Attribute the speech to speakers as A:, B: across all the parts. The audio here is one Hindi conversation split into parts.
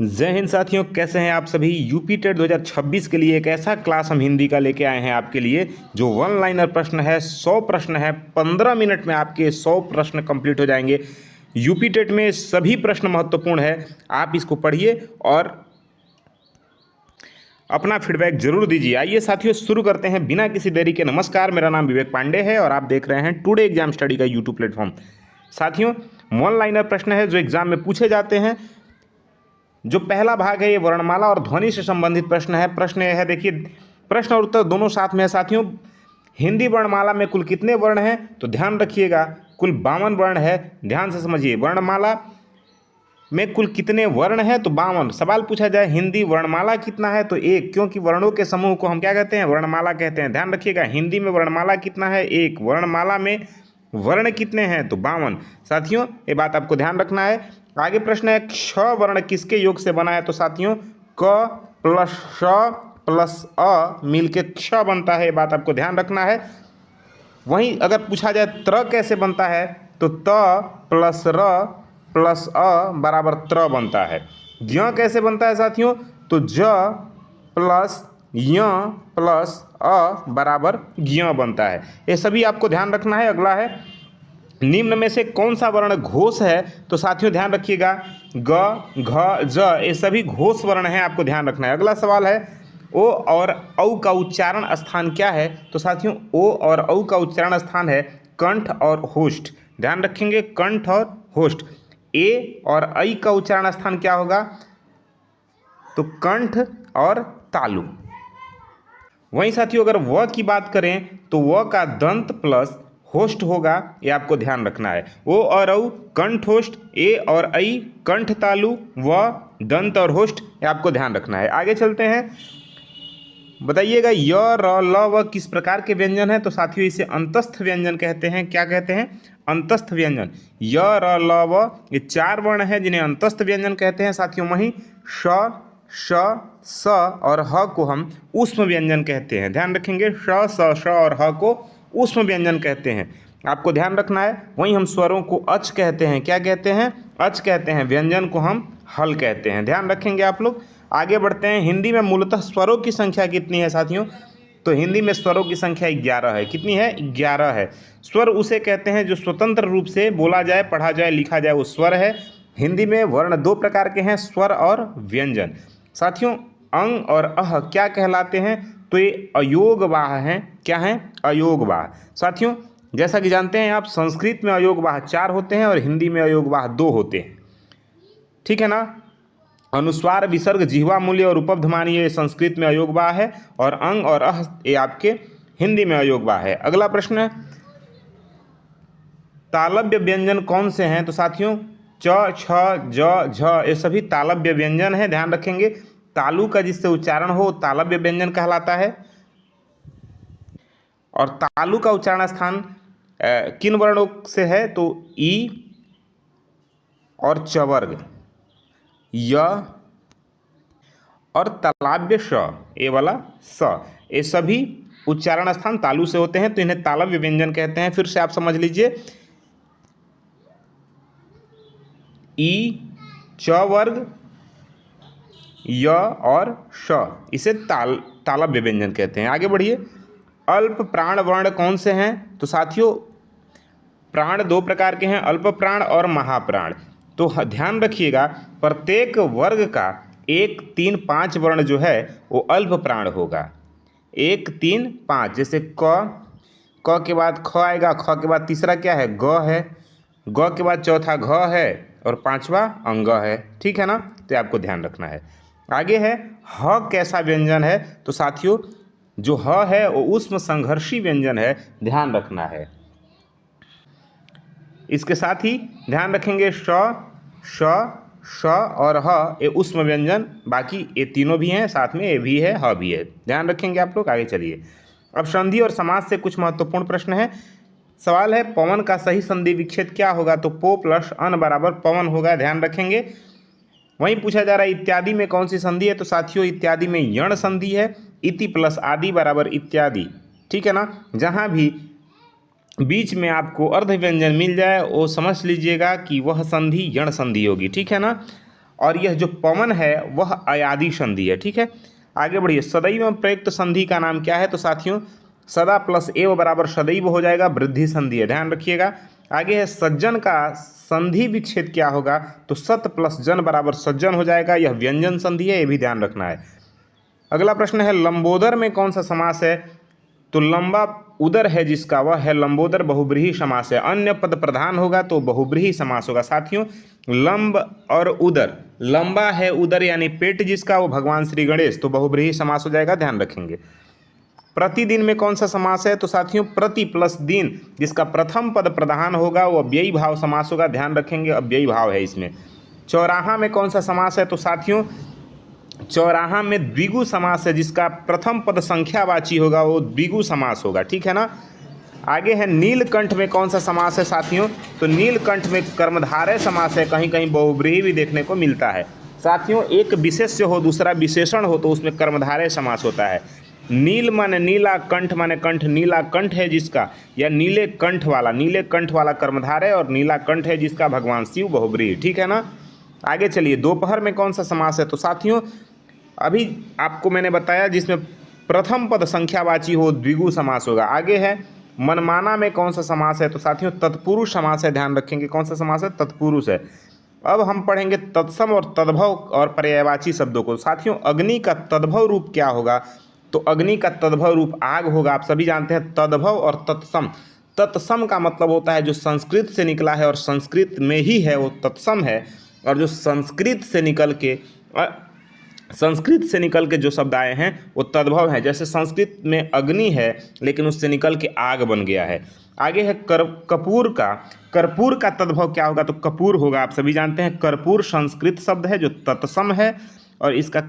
A: जय हिंद साथियों, कैसे हैं आप सभी। यूपी टेट 2026 के लिए एक ऐसा क्लास हम हिंदी का लेके आए हैं आपके लिए जो वन लाइनर प्रश्न है। 100 प्रश्न है, 15 मिनट में आपके 100 प्रश्न कंप्लीट हो जाएंगे। यूपी टेट में सभी प्रश्न महत्वपूर्ण है, आप इसको पढ़िए और अपना फीडबैक जरूर दीजिए। आइए साथियों शुरू करते हैं बिना किसी देरी के। नमस्कार, मेरा नाम विवेक पांडे है और आप देख रहे हैं टुडे एग्जाम स्टडी का यूट्यूब प्लेटफॉर्म। साथियों, वन लाइनर प्रश्न है जो एग्जाम में पूछे जाते हैं। जो पहला भाग है ये वर्णमाला और ध्वनि से संबंधित प्रश्न है। प्रश्न यह है, देखिए प्रश्न और उत्तर दोनों साथ में है साथियों। हिंदी वर्णमाला में कुल कितने वर्ण हैं, तो ध्यान रखिएगा कुल 52 वर्ण है। ध्यान से समझिए, वर्णमाला में कुल कितने वर्ण हैं, तो 52। सवाल पूछा जाए हिंदी वर्णमाला कितना है, तो 1, क्योंकि वर्णों के समूह को हम क्या कहते हैं, वर्णमाला कहते हैं। ध्यान रखिएगा, हिंदी में वर्णमाला कितना है, 1। वर्णमाला में वर्ण कितने हैं, तो 52। साथियों ये बात आपको ध्यान रखना है। आगे प्रश्न है, क्ष वर्ण किसके योग से बना है, तो साथियों क प्लस श प्लस अ मिलके क्ष बनता है, ये बात आपको ध्यान रखना है। वहीं अगर पूछा जाए त्र कैसे बनता है, तो त प्लस र प्लस अ बराबर त्र बनता है। ज्ञ कैसे बनता है साथियों, तो ज प्लस य प्लस अ बराबर ज्ञ बनता है। ये सभी आपको ध्यान रखना है। अगला है, निम्न में से कौन सा वर्ण घोष है, तो साथियों ध्यान रखिएगा ग घ ज ये सभी घोष वर्ण हैं, आपको ध्यान रखना है। अगला सवाल है, ओ और औ का उच्चारण स्थान क्या है, तो साथियों ओ और औ का उच्चारण स्थान है कंठ और होष्ठ। ध्यान रखेंगे, कंठ और होष्ठ। ए और ऐ का उच्चारण स्थान क्या होगा, तो कंठ और तालु। वहीं साथियों अगर व की बात करें तो व का दंत प्लस होष्ठ होगा, ये आपको ध्यान रखना है। ओ और औ कंठ होष्ठ, ए और ऐ कंठ तालु, व दंत और होष्ठ, ये आपको ध्यान रखना है। आगे चलते हैं, बताइएगा य र ल व किस प्रकार के व्यंजन है, तो साथियों इसे अंतस्थ व्यंजन कहते हैं। क्या कहते हैं, अंतस्थ व्यंजन। य र ल व ये 4 वर्ण हैं जिन्हें अंतस्थ व्यंजन कहते हैं साथियों। वहीं श श स और ह को हम ऊष्म व्यंजन कहते हैं। ध्यान रखेंगे, श स श और ह को ऊष्म व्यंजन कहते हैं, आपको ध्यान रखना है। वहीं हम स्वरों को अच कहते हैं। क्या कहते हैं, अच कहते हैं। व्यंजन को हम हल कहते हैं, ध्यान रखेंगे आप लोग। आगे बढ़ते हैं, हिंदी में मूलतः स्वरों की संख्या कितनी है साथियों, तो हिंदी में स्वरों की संख्या 11 है। कितनी है, 11 है। स्वर उसे कहते हैं जो स्वतंत्र रूप से बोला जाए, पढ़ा जाए, लिखा जाए, वो स्वर है। हिंदी में वर्ण 2 प्रकार के हैं, स्वर और व्यंजन। साथियों अंग और अह क्या कहलाते हैं, तो ये अयोगवाह हैं। क्या हैं, अयोगवाह। साथियों जैसा कि जानते हैं आप, संस्कृत में अयोगवाह 4 होते हैं और हिंदी में अयोगवाह 2 होते हैं, ठीक है ना। अनुस्वार, विसर्ग, जिह्वा मूल्य और उपध्मानी ये संस्कृत में अयोगवाह है, और अंग और अह ये आपके हिंदी में अयोगवाह है। अगला प्रश्न है, तालव्य व्यंजन कौन से हैं, तो साथियों च छ ज झ ये सभी तालव्य व्यंजन है। ध्यान रखेंगे, तालु का जिससे उच्चारण हो तालव्य व्यंजन कहलाता है। और तालु का उच्चारण स्थान किन वर्णों से है, तो ई और चवर्ग, य और तालव्य श, ये वाला स, ये सभी उच्चारण स्थान तालु से होते हैं, तो इन्हें तालव्य व्यंजन कहते हैं। फिर से आप समझ लीजिए, ई च वर्ग य और श, इसे तालव्य व्यंजन कहते हैं। आगे बढ़िए, अल्प प्राण वर्ण कौन से हैं, तो साथियों प्राण 2 प्रकार के हैं, अल्प प्राण और महाप्राण। तो ध्यान रखिएगा, प्रत्येक वर्ग का 1, 3, 5 वर्ण जो है वो अल्प प्राण होगा। 1, 3, 5, जैसे क के बाद ख आएगा, ख के बाद तीसरा क्या है, ग है, ग के बाद चौथा घ है और 5वां अंग है, ठीक है ना। तो आपको ध्यान रखना है। आगे है, ह कैसा व्यंजन है, तो साथियों जो ह है वो ऊष्म संघर्षी व्यंजन है, ध्यान रखना है। इसके साथ ही ध्यान रखेंगे श श और ह ये ऊष्म व्यंजन, बाकी ये तीनों भी हैं, साथ में ये भी है, ह भी है, ध्यान रखेंगे आप लोग। आगे चलिए, अब संधि और समास से कुछ महत्वपूर्ण प्रश्न है। सवाल है, पवन का सही संधि विच्छेद क्या होगा, तो पो प्लस अन बराबर पवन होगा, ध्यान रखेंगे। वहीं पूछा जा रहा है इत्यादि में कौन सी संधि है, तो साथियों इत्यादि में यण संधि है। इति प्लस आदि बराबर इत्यादि, ठीक है ना। जहाँ भी बीच में आपको अर्ध व्यंजन मिल जाए वो समझ लीजिएगा कि वह संधि यण संधि होगी, ठीक है ना। और यह जो पवन है वह अयादी संधि है। ठीक है, आगे बढ़िए। सदैव में प्रयुक्त संधि का नाम क्या है? तो साथियों सदा प्लस एव बराबर सदैव हो जाएगा, वृद्धि संधि है, ध्यान रखिएगा। आगे है सज्जन का संधि विच्छेद क्या होगा? तो सत प्लस जन बराबर सज्जन हो जाएगा, यह व्यंजन संधि है, ये भी ध्यान रखना है। अगला प्रश्न है लंबोदर में कौन सा समास है? तो लंबा उदर है जिसका, वह है लंबोदर बहुब्रीहि समास है। अन्य पद प्रधान होगा तो बहुब्रीहि समास होगा। साथियों लंब और उदर, लंबा है उदर यानी पेट जिसका, वो भगवान श्री गणेश, तो बहुब्रीहि समास हो जाएगा, ध्यान रखेंगे। प्रतिदिन में कौन सा समास है? तो साथियों प्रति प्लस दिन जिसका प्रथम पद प्रधान होगा वो अव्ययी भाव समास होगा, ध्यान रखेंगे, अव्ययी भाव है इसमें। चौराहा में कौन सा समास है? तो साथियों चौराहा में द्विगु समास है, जिसका प्रथम पद संख्यावाची होगा वो द्विगु समास होगा। ठीक है ना। आगे है नीलकंठ में कौन सा समास है? साथियों तो नीलकंठ में कर्मधारय समास है, कहीं कहीं बहुब्रीहि भी देखने को मिलता है। साथियों एक विशेष्य हो दूसरा विशेषण हो तो उसमें कर्मधारय समास होता है। नील माने नीला, कंठ माने कंठ, नीला कंठ है जिसका, या नीले कंठ वाला कर्मधारय, और नीला कंठ है जिसका भगवान शिव, बहुब्रीहि। ठीक है ना। आगे चलिए, दोपहर में कौन सा समास है? तो साथियों अभी आपको मैंने बताया जिसमें प्रथम पद संख्यावाची हो द्विगु समास होगा। आगे है मनमाना में कौन सा समास है? तो साथियों तत्पुरुष समास है, ध्यान रखेंगे, कौन सा समास है? तत्पुरुष है। अब हम पढ़ेंगे तत्सम और तद्भव और पर्यायवाची शब्दों को। साथियों अग्नि का तद्भव रूप क्या होगा? तो अग्नि का तद्भव रूप आग होगा, आप सभी जानते हैं। तद्भव और तत्सम, तत्सम का मतलब होता है जो संस्कृत से निकला है और संस्कृत में ही है वो तत्सम है, और जो संस्कृत से निकल के जो शब्द आए हैं वो तद्भव हैं। जैसे संस्कृत में अग्नि है लेकिन उससे निकल के आग बन गया है। आगे है कर्पूर का तद्भव क्या होगा? तो कपूर होगा, आप सभी जानते हैं। कर्पूर संस्कृत शब्द है जो तत्सम है और इसका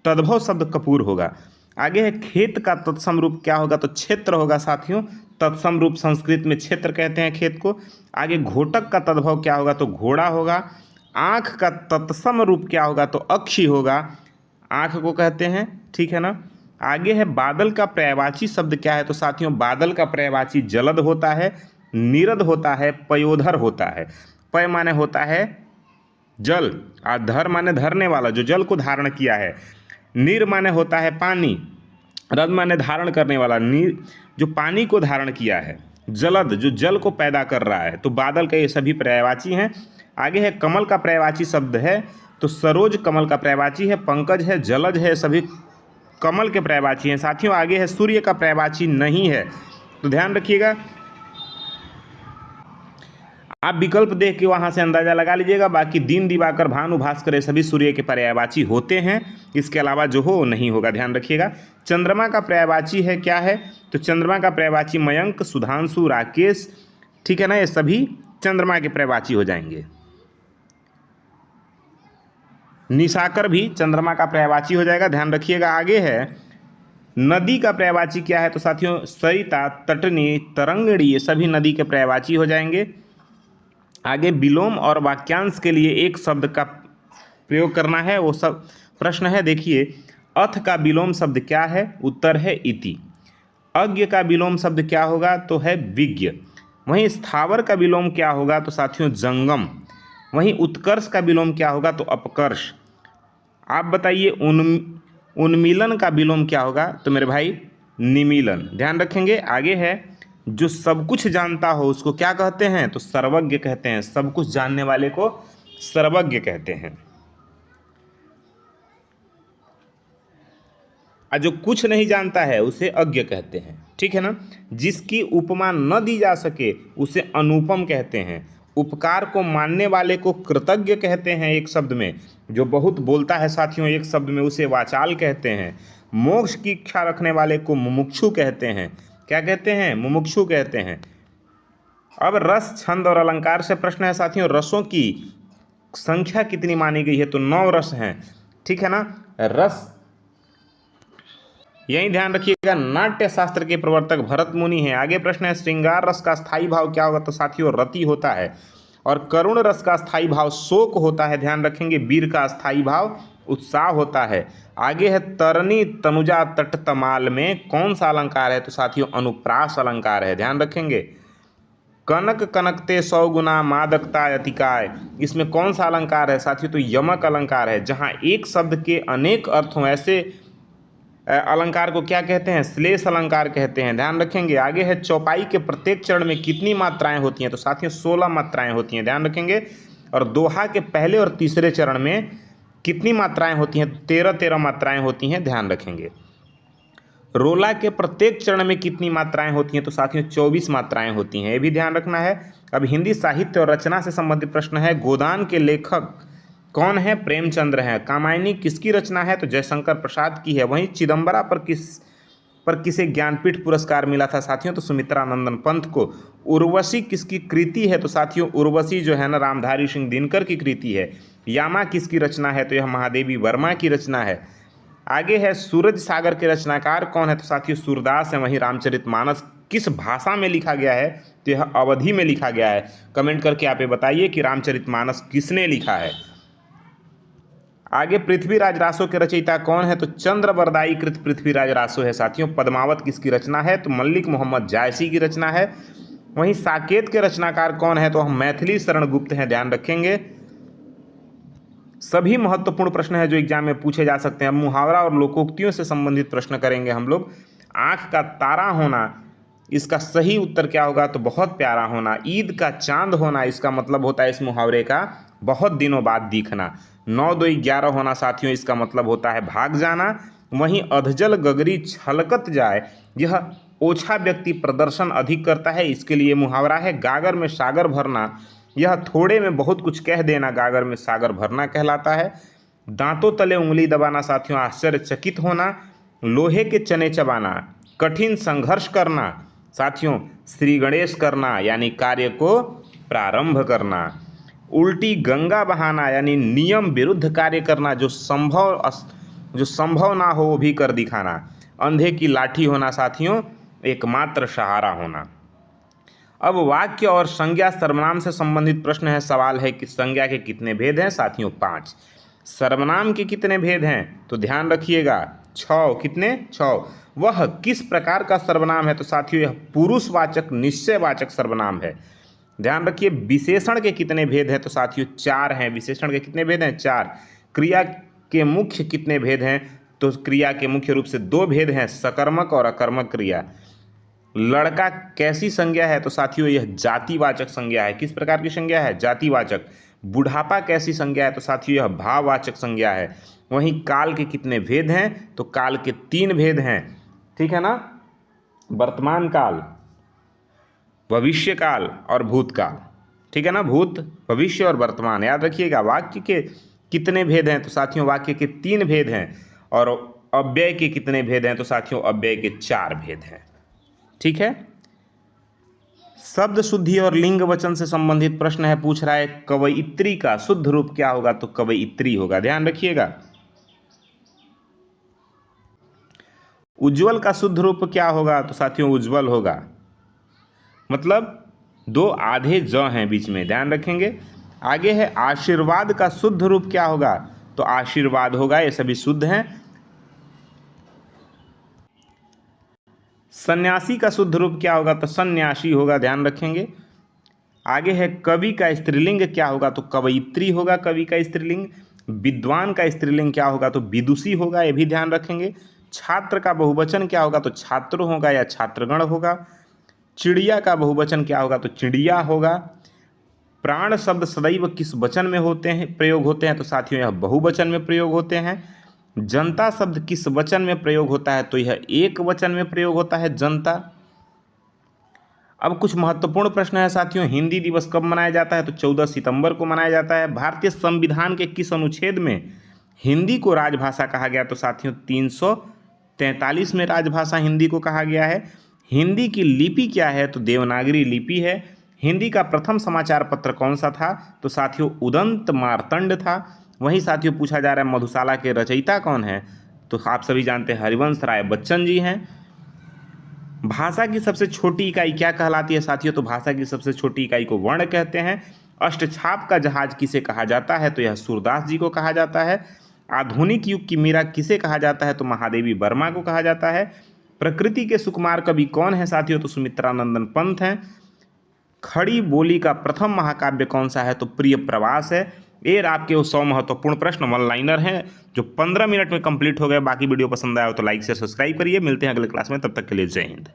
A: तद्भव शब्द कपूर होगा। आगे है खेत का तत्सम रूप क्या होगा? तो क्षेत्र होगा साथियों, तत्सम रूप संस्कृत में क्षेत्र कहते हैं खेत को। आगे घोटक का तद्भव क्या होगा? तो घोड़ा होगा। आँख का तत्सम रूप क्या होगा? तो अक्षी होगा, आँख को कहते हैं। ठीक है ना। आगे है बादल का पर्यायवाची शब्द क्या है? तो साथियों बादल का पर्यायवाची जलद होता है, नीरद होता है, पयोधर होता है। पय माने होता है जल, और धर माने धरने वाला जो जल को धारण किया है। नीर माने होता है पानी, रद माने धारण करने वाला, नीर जो पानी को धारण किया है, जलद जो जल को पैदा कर रहा है। तो बादल का ये सभी पर्यायवाची हैं। आगे है कमल का पर्यायवाची शब्द है, तो सरोज कमल का पर्यायवाची है, पंकज है, जलज है, सभी कमल के पर्यायवाची हैं। साथियों आगे है सूर्य का पर्यायवाची नहीं है, तो ध्यान रखिएगा। आप विकल्प देख के वहाँ से अंदाजा लगा लीजिएगा। बाकी दिन, दिवाकर, भानु, भास्कर ये सभी सूर्य के पर्यायवाची होते हैं, इसके अलावा जो हो नहीं होगा, ध्यान रखिएगा। चंद्रमा का पर्यायवाची है क्या है? तो चंद्रमा का पर्यायवाची मयंक, सुधांशु, राकेश, ठीक है ना, ये सभी चंद्रमा के पर्यायवाची हो जाएंगे। निशाकर भी चंद्रमा का पर्यायवाची हो जाएगा, ध्यान रखिएगा। आगे है नदी का पर्यायवाची क्या है? तो साथियों सरिता, तटनी, तरंगिणी ये सभी नदी के पर्यायवाची हो जाएंगे। आगे विलोम और वाक्यांश के लिए एक शब्द का प्रयोग करना है, वो सब प्रश्न है। देखिए अथ का विलोम शब्द क्या है? उत्तर है इति। अज्ञ का विलोम शब्द क्या होगा? तो है विज्ञ। वहीं स्थावर का विलोम क्या होगा? तो साथियों जंगम। वहीं उत्कर्ष का विलोम क्या होगा? तो अपकर्ष। आप बताइए उन्मीलन का विलोम क्या होगा? तो मेरे भाई निमीलन, ध्यान रखेंगे। आगे है जो सब कुछ जानता हो उसको क्या कहते हैं? तो सर्वज्ञ कहते हैं, सब कुछ जानने वाले को सर्वज्ञ कहते हैं। और जो कुछ नहीं जानता है उसे अज्ञ कहते हैं, ठीक है ना। जिसकी उपमा न दी जा सके उसे अनुपम कहते हैं। उपकार को मानने वाले को कृतज्ञ कहते हैं एक शब्द में। जो बहुत बोलता है साथियों एक शब्द में उसे वाचाल कहते हैं। मोक्ष की इच्छा रखने वाले को मुमुक्षु कहते हैं। क्या कहते हैं? मुमुक्षु कहते हैं। अब रस, छंद और अलंकार से प्रश्न है साथियों। रसों की संख्या कितनी मानी गई है? तो 9 रस हैं, ठीक है ना। रस यही ध्यान रखिएगा। नाट्य शास्त्र के प्रवर्तक भरत मुनि हैं। आगे प्रश्न है श्रृंगार रस का स्थायी भाव क्या होगा? तो साथियों रति होता है। और करुण रस का स्थायी भाव शोक होता है, ध्यान रखेंगे। वीर का स्थायी भाव उत्साह होता है। आगे है तरनी, तनुजा, तट, तमाल में कौन सा अलंकार है? तो साथियों अनुप्रास अलंकार है, ध्यान रखेंगे। कनक कनकते 100 गुना मादकता अतिकाय, इसमें कौन सा अलंकार है साथियों? तो यमक अलंकार है। जहाँ एक शब्द के अनेक अर्थ हों ऐसे अलंकार को क्या कहते हैं? श्लेष अलंकार कहते हैं। ध्यान रखेंगे। आगे है चौपाई के प्रत्येक चरण में कितनी मात्राएं होती हैं? तो साथियों 16 मात्राएं होती हैं। ध्यान रखेंगे। और दोहा के पहले और तीसरे चरण में कितनी मात्राएं होती हैं? 13 मात्राएं होती हैं। ध्यान रखेंगे। रोला के प्रत्येक चरण में कितनी मात्राएं होती हैं? तो साथियों 24 मात्राएं होती हैं। ये भी ध्यान रखना है। अब हिंदी साहित्य और रचना से संबंधित प्रश्न है। गोदान के लेखक कौन है? प्रेमचंद्र हैं। कामायनी किसकी रचना है? तो जयशंकर प्रसाद की है। वहीं चिदम्बरा पर किसे ज्ञानपीठ पुरस्कार मिला था साथियों? तो सुमित्रानंदन पंत को। उर्वशी किसकी कृति है? तो साथियों उर्वशी जो है ना रामधारी सिंह दिनकर की कृति है। यामा किसकी रचना है? तो यह महादेवी वर्मा की रचना है। आगे है सूरज सागर के रचनाकार कौन है? तो साथियों सूरदास है। वहीं रामचरितमानस किस भाषा में लिखा गया है? तो यह अवधी में लिखा गया है। कमेंट करके आप ये बताइए कि रामचरितमानस किसने लिखा है। आगे पृथ्वीराज रासो के रचयिता कौन है? तो चंद्रबरदाई कृत पृथ्वीराज रासो है साथियों। पद्मावत किसकी रचना है? तो मल्लिक मोहम्मद जायसी की रचना है। वहीं साकेत के रचनाकार कौन है? तो हम मैथिली शरण गुप्त हैं। ध्यान रखेंगे। सभी महत्वपूर्ण प्रश्न है जो एग्जाम में पूछे जा सकते हैं। मुहावरा और लोकोक्तियों से संबंधित प्रश्न करेंगे हम लोग। आंख का तारा होना, इसका सही उत्तर क्या होगा? तो बहुत प्यारा होना। ईद का चांद होना, इसका मतलब होता है इस मुहावरे का बहुत दिनों बाद दिखना। 9 2 11 होना साथियों, इसका मतलब होता है भाग जाना। वहीं अधजल गगरी छलकत जाए, यह ओछा व्यक्ति प्रदर्शन अधिक करता है, इसके लिए मुहावरा है। गागर में सागर भरना, यह थोड़े में बहुत कुछ कह देना गागर में सागर भरना कहलाता है। दांतों तले उंगली दबाना साथियों आश्चर्यचकित होना। लोहे के चने चबाना, कठिन संघर्ष करना साथियों श्री गणेश करना यानी कार्य को प्रारंभ करना। उल्टी गंगा बहाना यानी नियम विरुद्ध कार्य करना, जो संभव ना हो वो भी कर दिखाना। अंधे की लाठी होना साथियों एकमात्र सहारा होना। अब वाक्य और संज्ञा सर्वनाम से संबंधित प्रश्न है। सवाल है कि संज्ञा के कितने भेद हैं? साथियों 5। सर्वनाम के कितने भेद हैं? तो ध्यान रखिएगा 6। कितने? 6। वह किस प्रकार का सर्वनाम है? तो साथियों यह पुरुषवाचक निश्चयवाचक सर्वनाम है। ध्यान रखिए। विशेषण के कितने भेद हैं? तो साथियों 4 हैं। विशेषण के कितने भेद हैं? 4। क्रिया के मुख्य कितने भेद हैं? तो क्रिया के मुख्य रूप से 2 भेद हैं, सकर्मक और अकर्मक क्रिया। लड़का कैसी संज्ञा है? तो साथियों यह जातिवाचक संज्ञा है। किस प्रकार की संज्ञा है? जातिवाचक। बुढ़ापा कैसी संज्ञा है? तो साथियों यह भाववाचक संज्ञा है। वहीं काल के कितने भेद हैं? तो काल के 3 भेद हैं। ठीक है ना? वर्तमान काल, भविष्य काल और भूतकाल। ठीक है ना? भूत, भविष्य और वर्तमान याद रखिएगा। वाक्य के कितने भेद हैं? तो साथियों वाक्य के 3 भेद हैं। और अव्यय के कितने भेद हैं? तो साथियों अव्यय के 4 भेद हैं। ठीक है। शब्द शुद्धि और लिंग वचन से संबंधित प्रश्न है। पूछ रहा है कवयित्री का शुद्ध रूप क्या होगा? तो कवयित्री होगा। ध्यान रखिएगा। उज्जवल का शुद्ध रूप क्या होगा? तो साथियों उज्जवल होगा। मतलब 2 आधे ज हैं बीच में। ध्यान रखेंगे। आगे है आशीर्वाद का शुद्ध रूप क्या होगा? तो आशीर्वाद होगा। ये सभी शुद्ध हैं। सन्यासी का शुद्ध रूप क्या होगा? तो सन्यासी होगा। ध्यान रखेंगे। आगे है कवि का स्त्रीलिंग क्या होगा? तो कवयित्री होगा कवि का स्त्रीलिंग। विद्वान का स्त्रीलिंग क्या होगा? तो विदुषी होगा। ये भी ध्यान रखेंगे। छात्र का बहुवचन क्या होगा? तो छात्र होगा या छात्रगण होगा। चिड़िया का बहुवचन क्या होगा? तो चिड़िया होगा। प्राण शब्द सदैव किस वचन में होते हैं, प्रयोग होते हैं? तो साथियों यह बहुवचन में प्रयोग होते हैं। जनता शब्द किस वचन में प्रयोग होता है? तो यह एक वचन में प्रयोग होता है, जनता। अब कुछ महत्वपूर्ण प्रश्न है साथियों। हिंदी दिवस कब मनाया जाता है? तो 14 सितंबर को मनाया जाता है। भारतीय संविधान के किस अनुच्छेद में हिंदी को राजभाषा कहा गया? तो साथियों 343 में राजभाषा हिंदी को कहा गया है। हिंदी की लिपि क्या है? तो देवनागरी लिपि है। हिंदी का प्रथम समाचार पत्र कौन सा था? तो साथियों उदंत मार्तंड था। वहीं साथियों पूछा जा रहा है मधुशाला के रचयिता कौन है? तो आप सभी जानते हैं हरिवंश राय बच्चन जी हैं। भाषा की सबसे छोटी इकाई क्या कहलाती है साथियों? तो भाषा की सबसे छोटी इकाई को वर्ण कहते हैं। अष्टछाप का जहाज किसे कहा जाता है? तो यह सूरदास जी को कहा जाता है। आधुनिक युग की मीरा किसे कहा जाता है? तो महादेवी वर्मा को कहा जाता है। प्रकृति के सुकुमार कवि कौन है साथियों? तो सुमित्रानंदन पंत हैं। खड़ी बोली का प्रथम महाकाव्य कौन सा है? तो प्रिय प्रवास है। ये आपके वो 100 महत्वपूर्ण प्रश्न वन लाइनर हैं जो 15 मिनट में कंप्लीट हो गए। बाकी वीडियो पसंद आया हो तो लाइक से सब्सक्राइब करिए। मिलते हैं अगले क्लास में, तब तक के लिए जय हिंद।